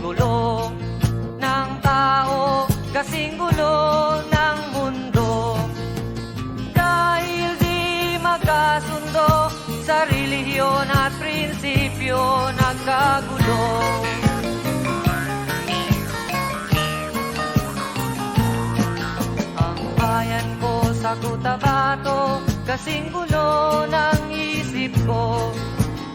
gulo ng tao, kasing gulo ng mundo. Dahil di magkasundo sa relihiyon at prinsipyo, nagkagulo. Ang bayan ko sa Cotabato, kasing gulo ng isip ko.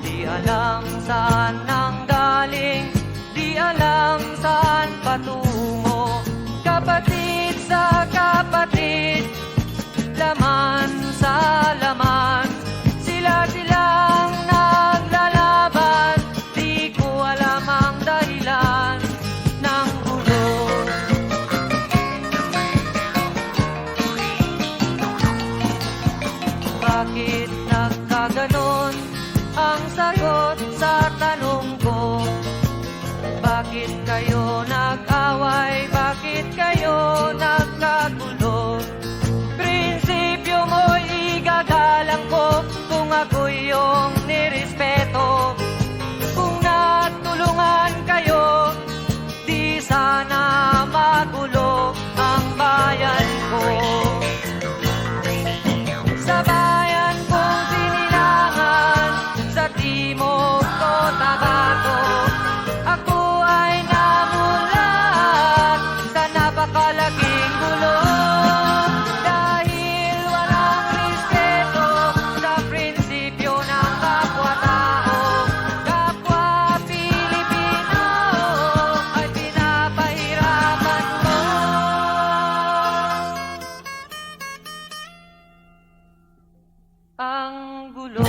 Di alam saan nang galing, di alam saan patungo. Kapatid sa kapatid, laman sa laman, sila-silang naglalaban. Di ko alam ang dahilan ng gulo. Bakit nagkaganon ang sagot sa tanong ko? Bakit kayo nag-away? Bakit kayo nagkagulo? Prinsipyo mo'y igagalang ko kung ako'y iyong nirespeto. Kung natulungan kayo, di sana magulo ang bayan ko. Sa bayan kong sinilangan, sa Timog Cotabato, ako ay namulat sa napakalaking gulo. Dahil walang respeto sa prinsipyo ng kapwa-tao, kapwa Pilipino ay pinapahirapan mo. Ang gulo.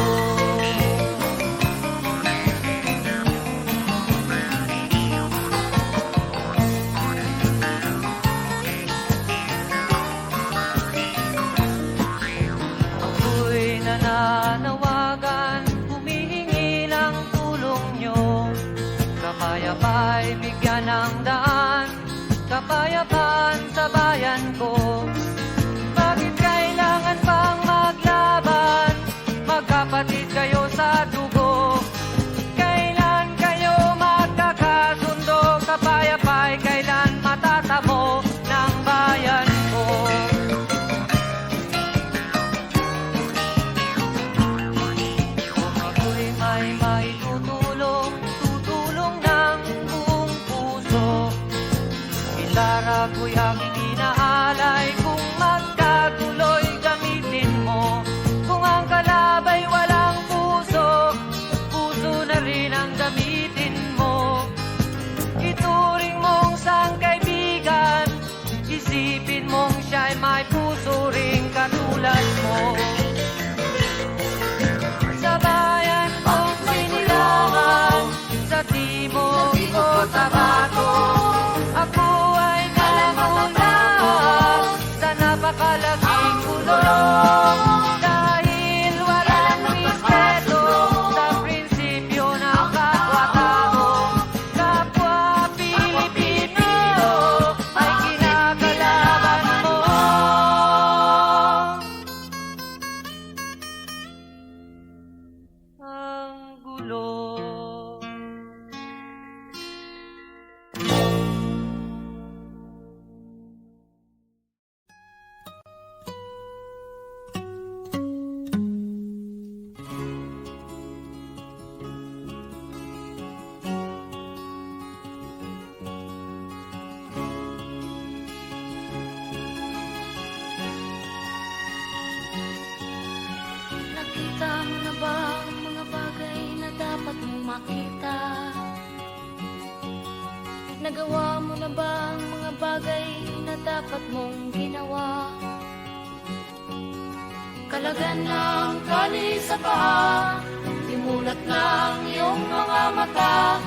Ako'y nananawagan, humihingi ng tulong nyo. Kapayapa'y bigyan ng daan, kapayapaan sa bayan ko. Bakit kailangan pang maglaban? Magkapatid kayo sa dugo. Kailan kayo magkakasundo? Kapayapa'y kailan matatamo ng bayan ko? Kung ako'y may maitutulong, tutulong ng buong puso. Gitara ko'y aking inaalay, kung magkagulo'y gamitin mo. Kung ang kalabay walang puso, puso na rin ang gamitin mo. Ituring mong sangkaibigan, isipin mong siya'y may puso ring katulad mo. Sa bayan kong sinilangan, sa Timog Cotabato, ako ay namulat sa napakalaking gulo. Dahil walang respeto sa prinsipyo ng kapwa-tao, kapwa Pilipino ay kinakalaban mo. Ang gulo. Nakita mo na ba ang mga bagay na dapat mong makita? Nagawa mo na ba ang mga bagay na dapat mong ginawa? Kalagan ng tali sa paa, imulat ng iyong mga mata.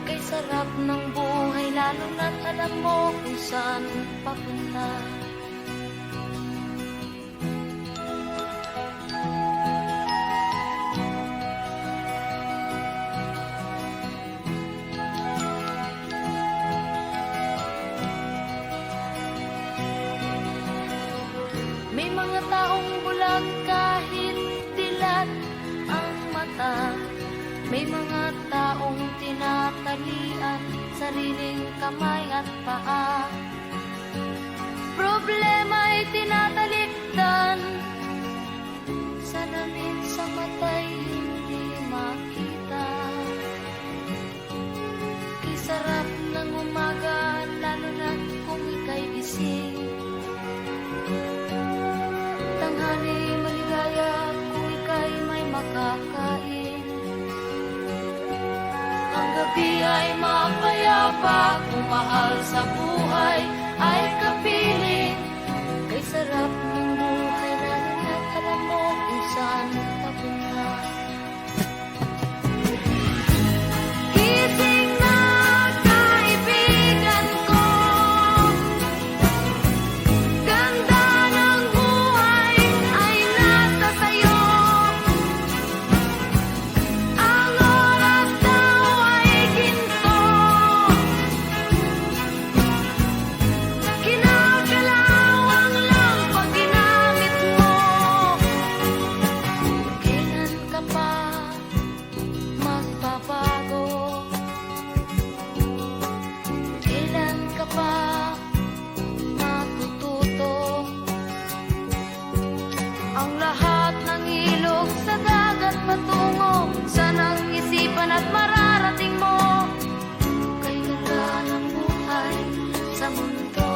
Kay sarap ng buhay, lalo na't alam mo kung saan papunta. May mga taong bulag kahit dilat ang mata. May mga taong tinatalian sa sariling kamay at paa. Problema'y tinatalikdan, salamin sa mata'y hindi makita. Kay sarap ng umaga, lalo na kung ika'y gising. Tanghali maligaya kung ika'y may makakain. Ang gabi ay mapayapa kung mahal sa buhay ay kapiling. Kay sarap ng buhay lalo na't alam mo kung saan papunta. Gising na kaibigan ko, ganda ng buhay ay nasa sayo. Ang oras daw ay ginto, kinakalawang lang pag ginamit mo. Kailan ka pa magbabago? Kailan ka pa matututo? Ang lahat ng ilog sa dagat patungo, sanang isipan at mararating mo. Kay ganda ng buhay sa mundo.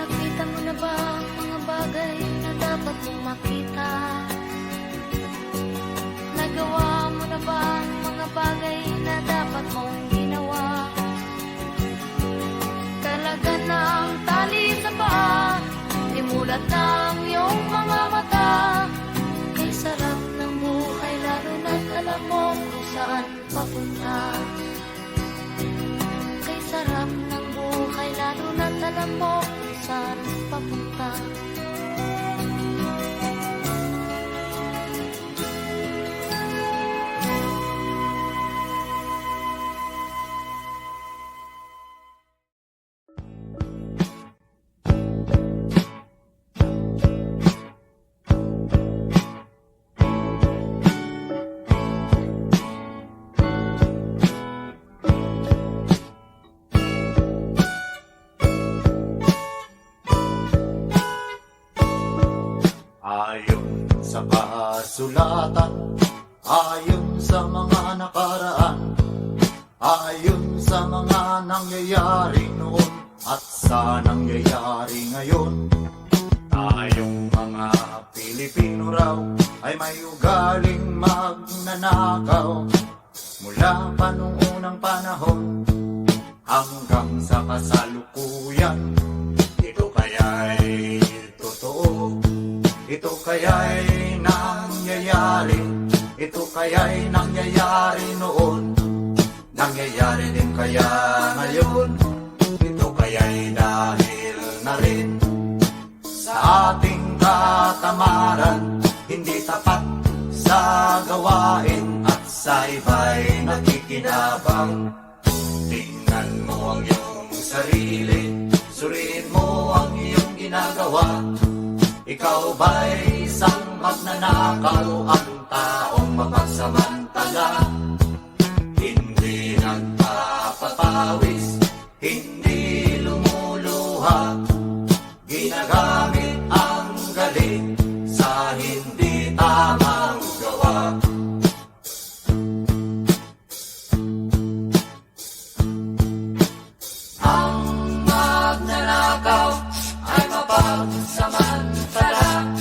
Nakita mo na ba ang mga bagay na dapat mong makita? Nagawa mo na ba ang mga bagay na dapat mong ginawa? Talaga ng tali sa paa, imulat ng iyong mga mata. Kay sarap ng buhay lalo na't alam mo kung saan papunta. Kay sarap ng buhay lalo na't alam mo kung saan papunta. Ayon sa kasulatan, ayon sa mga nakaraan, ayon sa mga nangyayari noon at sa nangyayari ngayon, tayong mga Pilipino raw ay may ugaling magnanakaw. Mula pa noong unang panahon hanggang sa kasalukuyan, ito kaya'y totoo. Ito kaya'y nangyayari, ito kaya'y nangyayari noon, nangyayari din kaya ngayon. Ito kaya'y dahil na rin sa ating katamaran, hindi tapat sa gawain at sa iba'y nakikinabang. Tingnan mo ang iyong sarili, suriin mo ang iyong ginagawa. Ikaw ba'y isang magnanakaw, ang taong mapagsamantala? Hindi nagpapapawis, hindi lumuluha, ginagamit ang galing sa hindi tamang gawa. Ang magnanakaw ay mapagsamantala,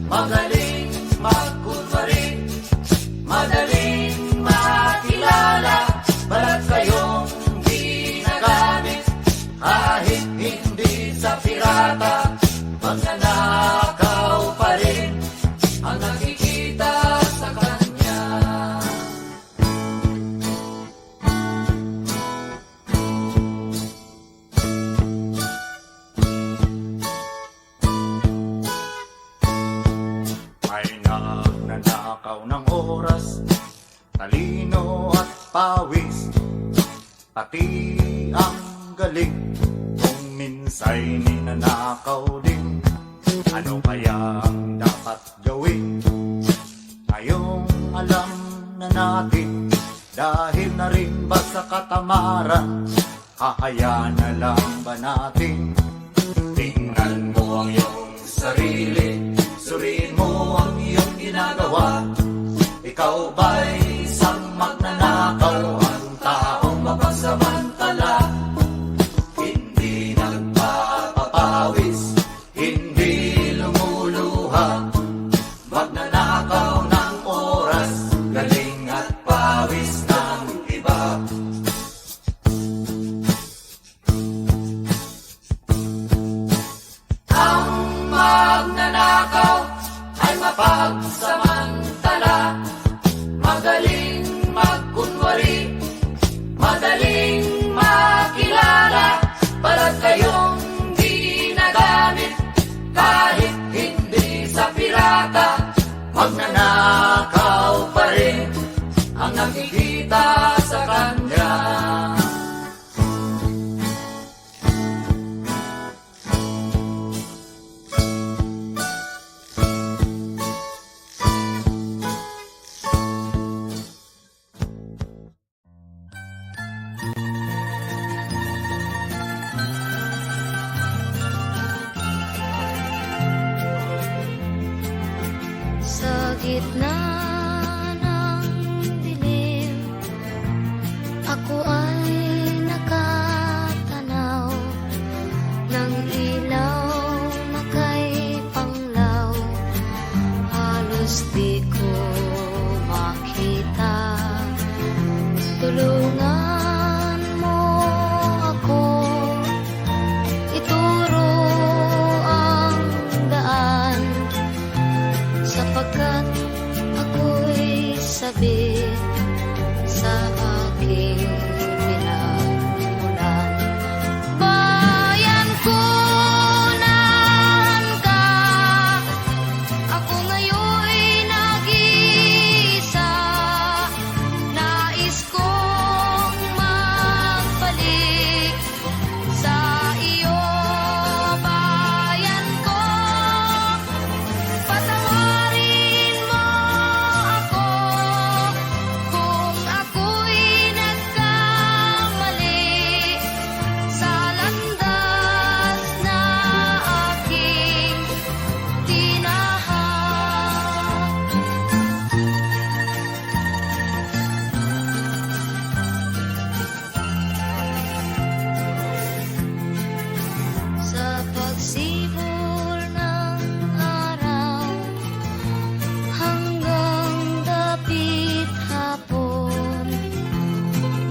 magaling magkunwari, madaling makilala. Balat kayong ginagamit kahit hindi sa pirata, magnanakaw pa rin ang nakikita sa kanya. May nagnanakaw ng oras, talino at pawis, pati ang galing. Kung minsa'y ninanakaw din, ano kaya ang dapat gawin? Ngayong alam na natin Dahil na rin ba sa katamaran, hahayaan na lang ba natin? Tingnan mo ang iyong sarili, suriin mo ang iyong ginagawa. Ikaw ba'y isang magnanakaw, ang taong mapagsamantala? Hindi nagpapapawis, hindi lumuluha, magnanakaw ng oras, galing at pawis ng iba. Ang magnanakaw ay mapagsamantala, magaling magkunwari, madaling makilala. Balat kayong di nagamit, kahit hindi sa pirata, Magnanakaw pa rin ang nakikita sa kanya. Sa gitna ng dilim, ako ay nakatanaw ng ilaw na kay panglaw. Halos di ko makita. Tulungan mo ako, ituro ang daan, sapagkat ako'y sabik sa aking pinagmulan. Bayan ko, nahan ka, ako ngayon'y nag-iisa. Nais kong magbalik sa iyo, bayan ko. Patawarin mo ako kung ako'y nagkamali sa landas na aking tinahak. Sa pagsibol ng araw hanggang dapit hapon,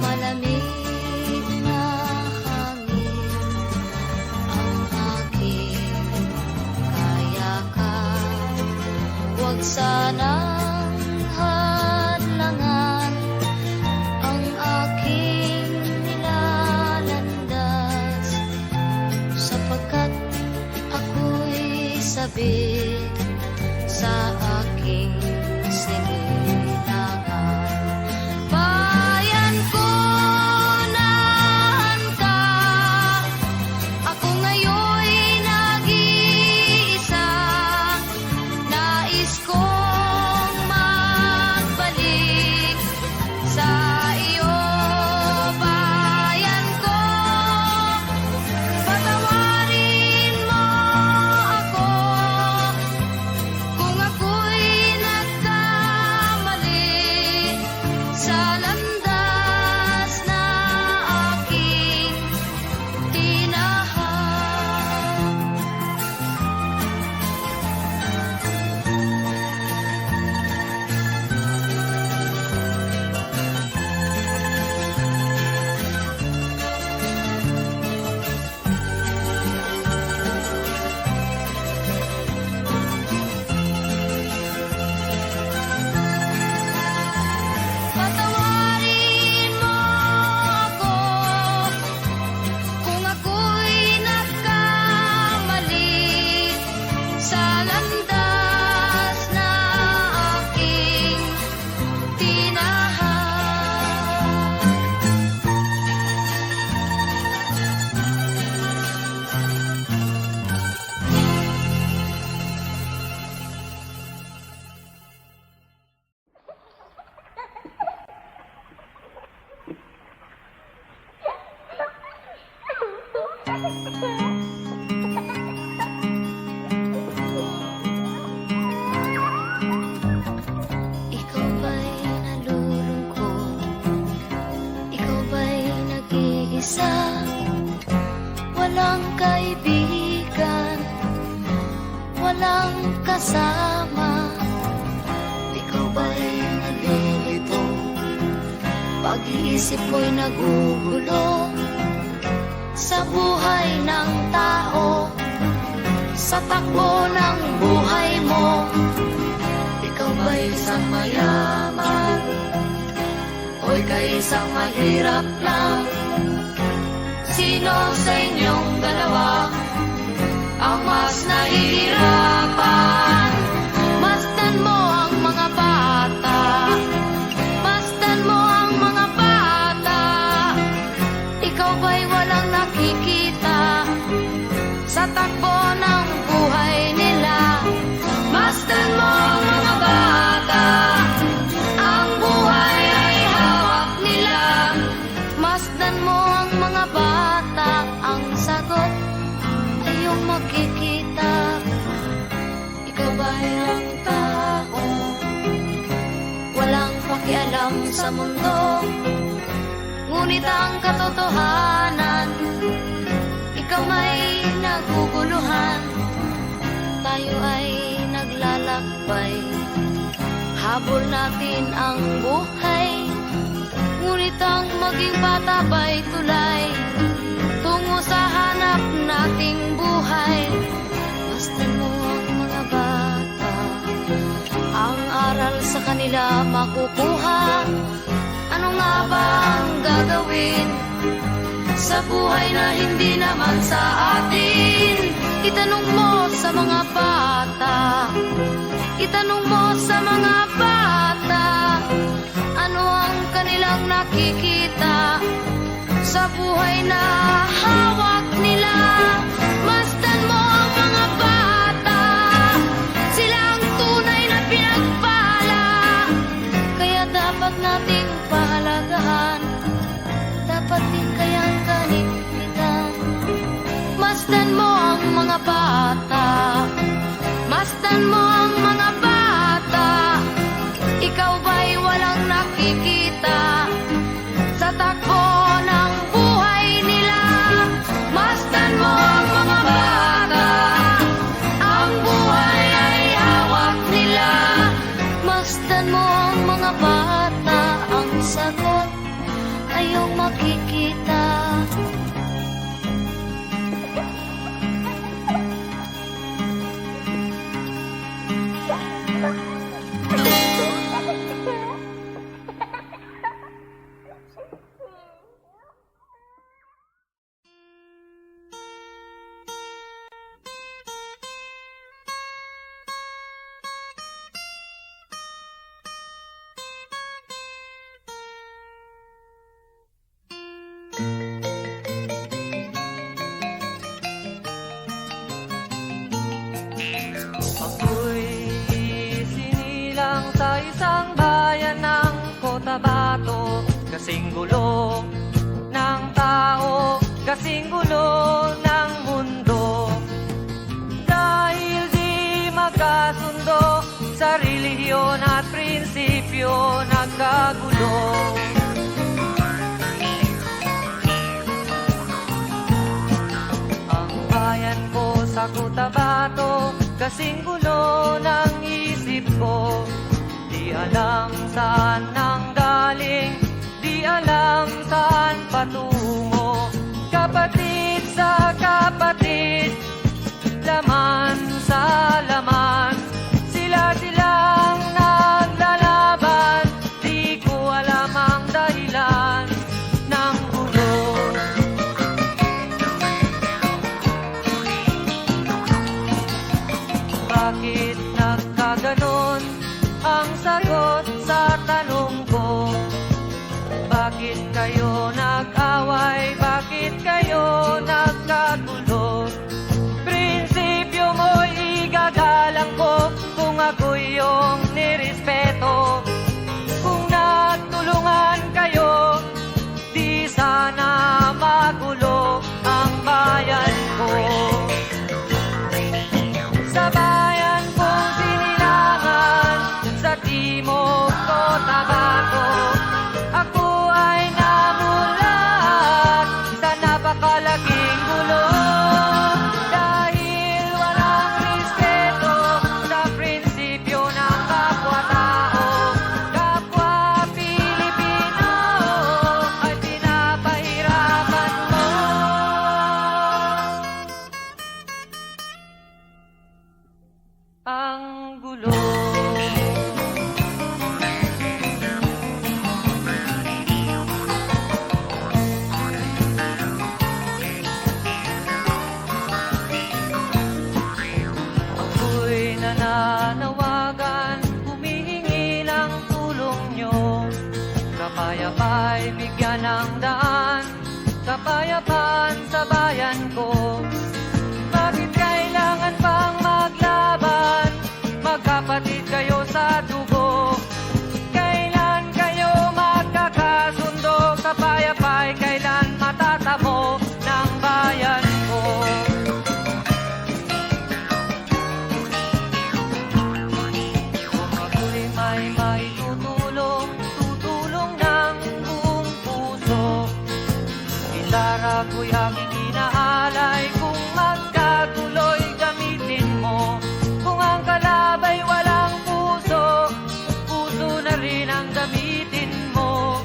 malamig na hangin ang aking kayakan. Huwag sanang hadlangan ang aking nilalandas, sapagkat ako'y sabik sa aking sinilangan. Bayan ko, nahan ka, ako ngayon'y nag-iisa. Nais kong magbalik sa iyo, bayan ko. Patawarin mo ako Ikaw ba'y nalulungkot? Ikaw ba'y nag-iisa? Walang kaibigan, walang kasama. Ikaw ba'y nalilito? Pag-iisip mo'y nagugulo sa buhay ng tao, sa takbo ng buhay mo. Ikaw ba'y isang mayaman o ika'y isang mahirap lang? Sino sa inyong dalawa ang mas nahihirapan? Masdan mo ang mga bata, masdan mo ang mga bata. Ikaw ba'y walang nakikita sa takbo ng buhay nila? Masdan mo ang mga bata, ang buhay ay hawak nila. Masdan mo ang mga bata, ang sagot ay iyong makikita. Ikaw ba'y ang tao, walang pakialam sa mundo, ngunit ang katotohanan, ikaw may naguguluhan. Tayo ay naglalakbay, habol natin ang buhay, ngunit ang maging bata ba'y tulay tungo sa hanap nating buhay. Masdan mo ang mga bata, ang aral sa kanila makukuha. Ano nga ba ang gagawin sa buhay na hindi naman sa atin? Itanong mo sa mga bata, itanong mo sa mga bata, ano ang kanilang nakikita sa buhay na hawak nila. Masdan mo ang mga bata, sila ang tunay na pinagpala, kaya dapat nating pahalagahan, dapat din kayang kalimitan. Masdan mo ang mga bata, masdan mo ang mga bata. Ikaw ba'y walang nakikita sa takbo ng buhay nila? Masdan mo ang mga bata, ang buhay ay hawak nila. Masdan mo ang mga bata, ang sagot ay iyong makikita. Ako'y sinilang sa isang bayan ng Cotabato, kasing gulo ng tao, kasing gulo ng mundo. Dahil di magkasundo sa relihiyon at prinsipyo, nagkagulo. Ang bayan ko sa Cotabato, kasing gulo ng isip ko. Di alam saan nang galing, di alam saan patungo. Kapatid sa kapatid, laman sa laman, sila-silang naglalaban. Di ko alam ang dahilan ng gulo. Bakit nagkaganon ang sagot sa tanong ko? Bakit kayo nag-away? Bakit kayo laging gulo. Dahil walang respeto sa prinsipyo ng kapwa-tao, kapwa Pilipino ay pinapahirapan mo. Ang gulo. Ako'y nananawagan, humihingi ng tulong nyo. Kapayapa'y bigyan ng daan, kapayapaan sa bayan ko. Bakit kailangan pang maglaban? Magkapatid kayo sa dugo. Kailan kayo magkakasundo? Kapayapa'y kailan matatamo ng bayan ko? Kung ako'y may maitutulong, tutulong ng buong puso. Gitara ko'y aking inaalay, kung magkaguloy gamitin mo. Kung ang kalabay walang puso, puso na rin ang gamitin mo.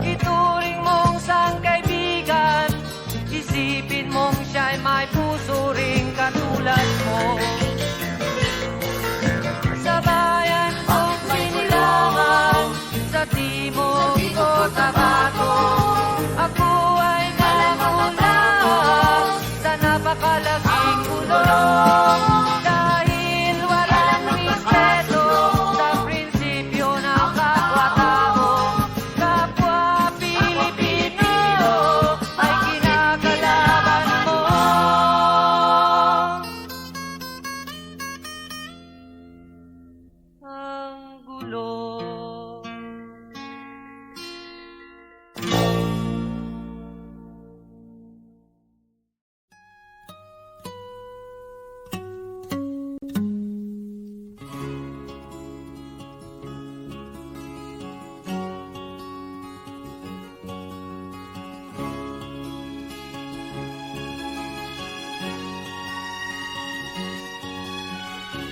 Ituring mong sangkaibigan, isipin mong siya'y may puso ring katulad mo. Sa bayan kong sinilangan, sa timog Cotabato, ako ay namulat sa napakalaking gulo. Dahil walang respeto sa prinsipyo ng kapwa-tao, kapwa Pilipino ay kinakalaban mo. Ang gulo.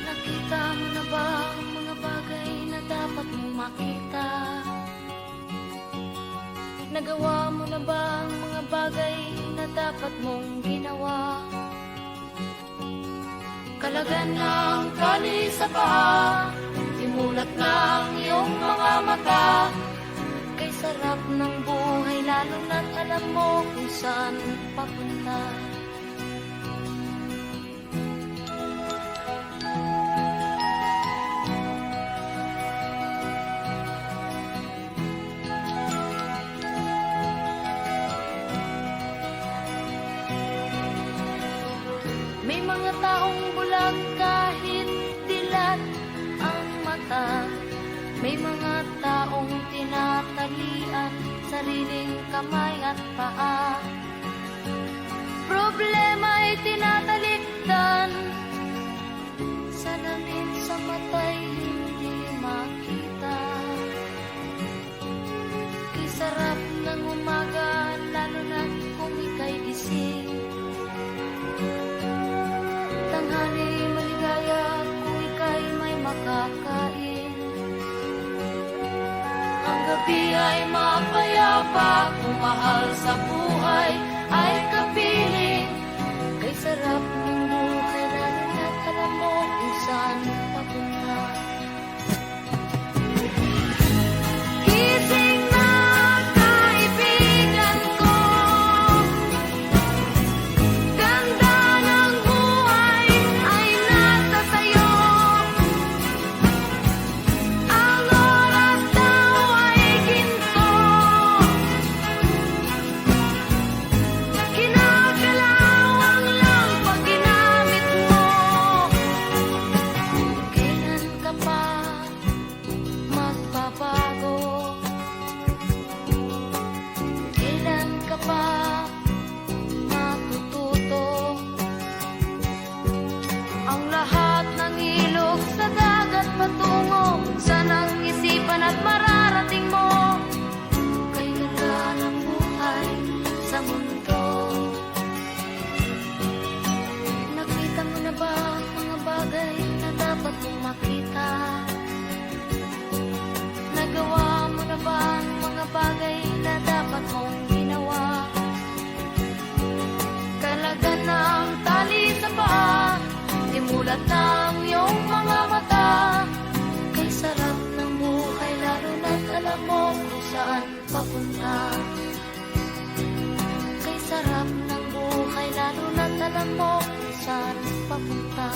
Nakita mo na ba ang mga bagay na dapat mong makita? Nagawa mo na ba ang mga bagay na dapat mong ginawa? Kalagan ng kali sa paa, imulat ng iyong mga mata. Kay sarap ng buhay, lalo na't alam mo kung saan papunta. May mga taong bulag kahit dilat ang mata. May mga taong tinatalian sariling kamay at paa. Problema'y tinatalikdan, salamin sa mata'y hindi makita. Kay sarap ng umaga, lalo na kung ika'y gising. Tanghali maligaya kung ika'y may makakain. Ang gabi ay mapayapa, kung mahal sa buhay ay kapiling. Kay sarap ng buhay, lalo na't alam mo kung saan papunta. Gising na kaibigan ko, ganda ng buhay ay nasa sayo. Ang oras daw ay ginto, kinakalawang lang pag ginamit mo. Kailan ka pa magbabago? Kailan ka pa matututo? Ang lahat ng ilog sa dagat patungo sa nang isipan at mararating mo. Kay ganda ng buhay sa mundo. Simulat ng iyong mga mata, kay sarap ng buhay lalo na't alam mo kung saan papunta. Kay sarap ng buhay lalo na't alam mo kung saan papunta.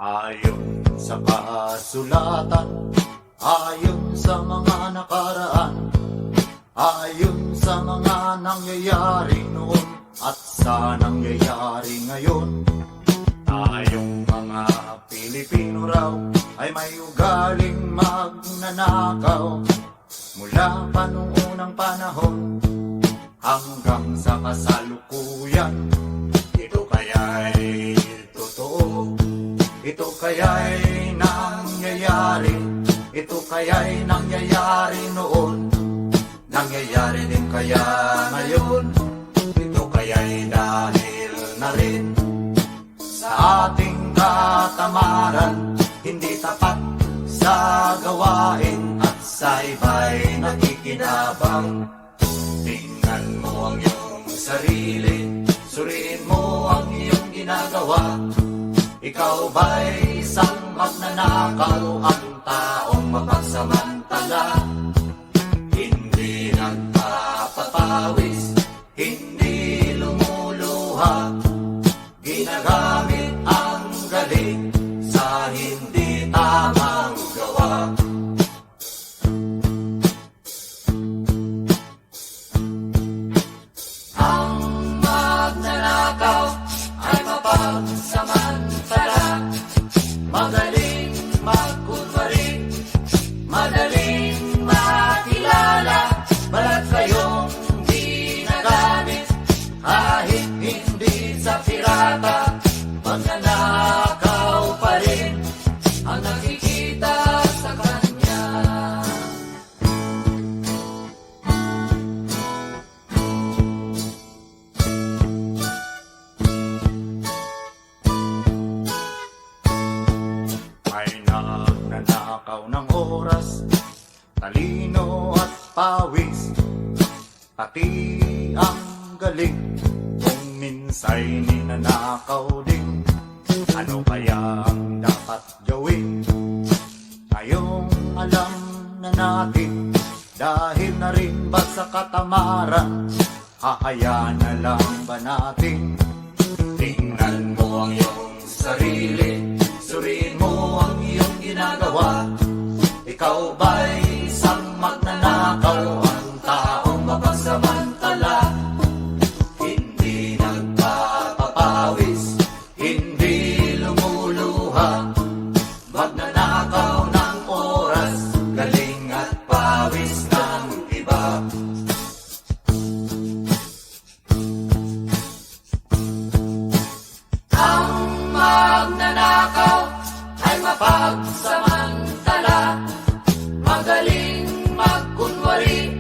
Ayon sa kasulatan, ayon sa mga nakaraan, ayon sa mga nangyayari noon at sa nangyayari ngayon, tayong mga Pilipino raw ay may ugaling magnanakaw mula pa noong unang panahon hanggang sa kasalukuyan. Ito kaya'y totoo, ito kaya'y nangyayari, ito kaya'y nangyayari noon, nangyayari din kaya ngayon. Ito kaya'y dahil na rin sa ating katamaran, hindi tapat sa gawain at sa iba'y nakikinabang. Tingnan mo ang iyong sarili, suriin mo ang iyong ginagawa. Ikaw ba'y isang magnanakaw, ang taong mapagsamantala? Hindi nagpapapawis, hindi lumuluha, ginagamit ang galing sa hindi tamang gawa. Ang magnanakaw ay mapagsamantala, Magaling magkunwari, madaling makilala, balat kayong ginagamit kahit hindi sa pirata, magnanakaw pa rin ang nakikita sa kanya. May nagnanakaw ng oras, talino at pawis, pati ang galing kung minsa'y ninanakaw din. Ano kaya ang dapat gawin? Ngayong alam na natin, dahil na rin ba sa katamaran, hahayaan na lang ba natin? Tingnan mo ang iyong sarili, suriin mo ang iyong ginagawa. Ikaw ba'y isang magnanakaw, ang taong mapagsamantala? Hindi nagpapapawis, hindi lumuluha, magnanakaw ng oras, galing at pawis ng iba. Ang magnanakaw ay mapagsamantala, magaling magkunwari,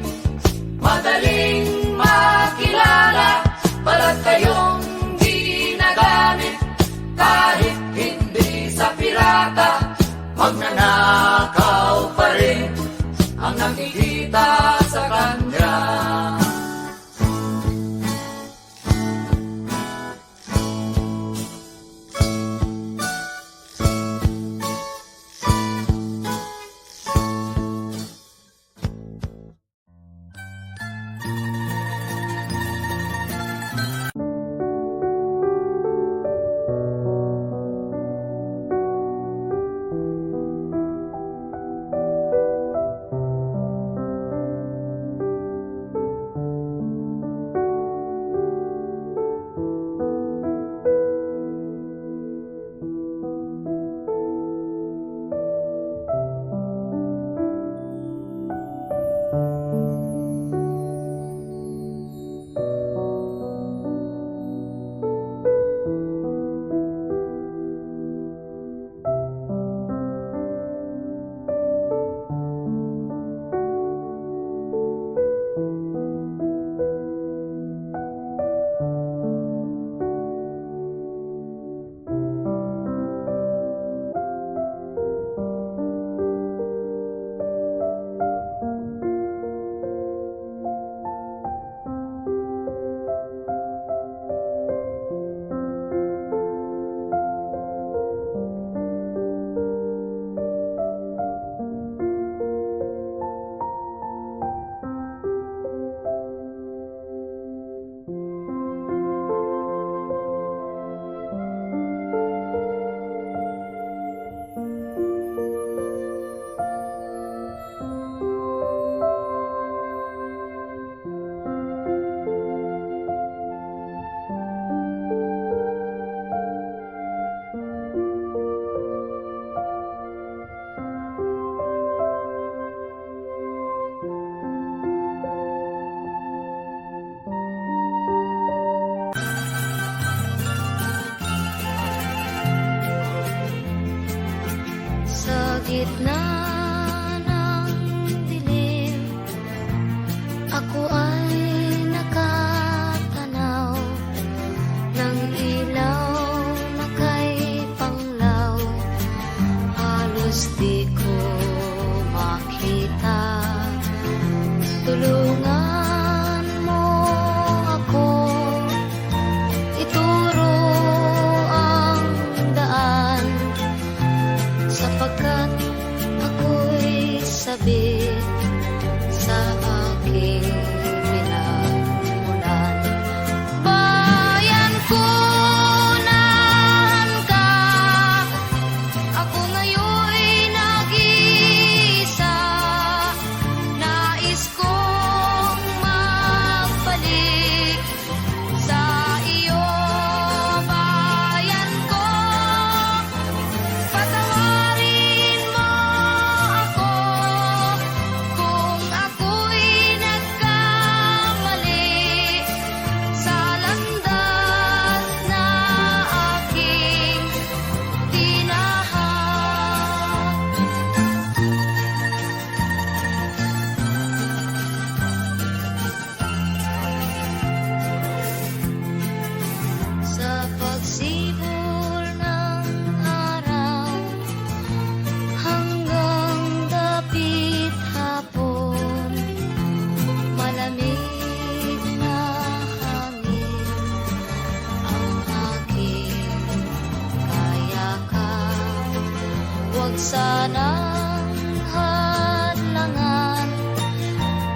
Huwag sanang hadlangan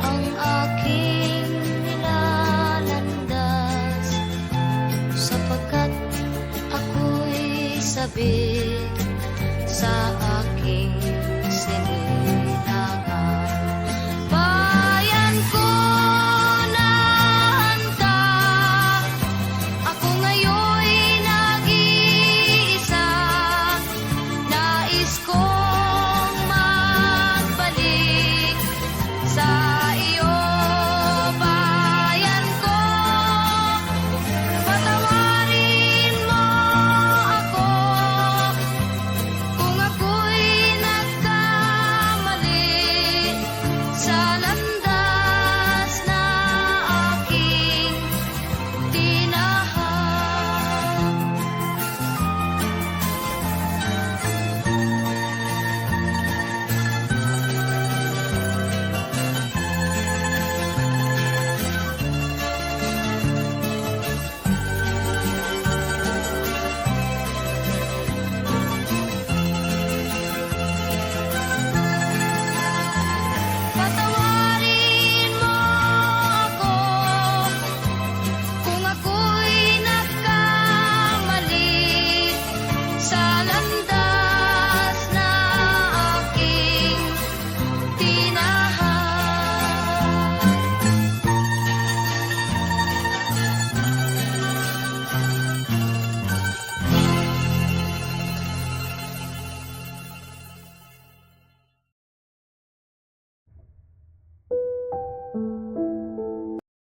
ang aking nilalandas, sapagkat ako'y sabik sa aking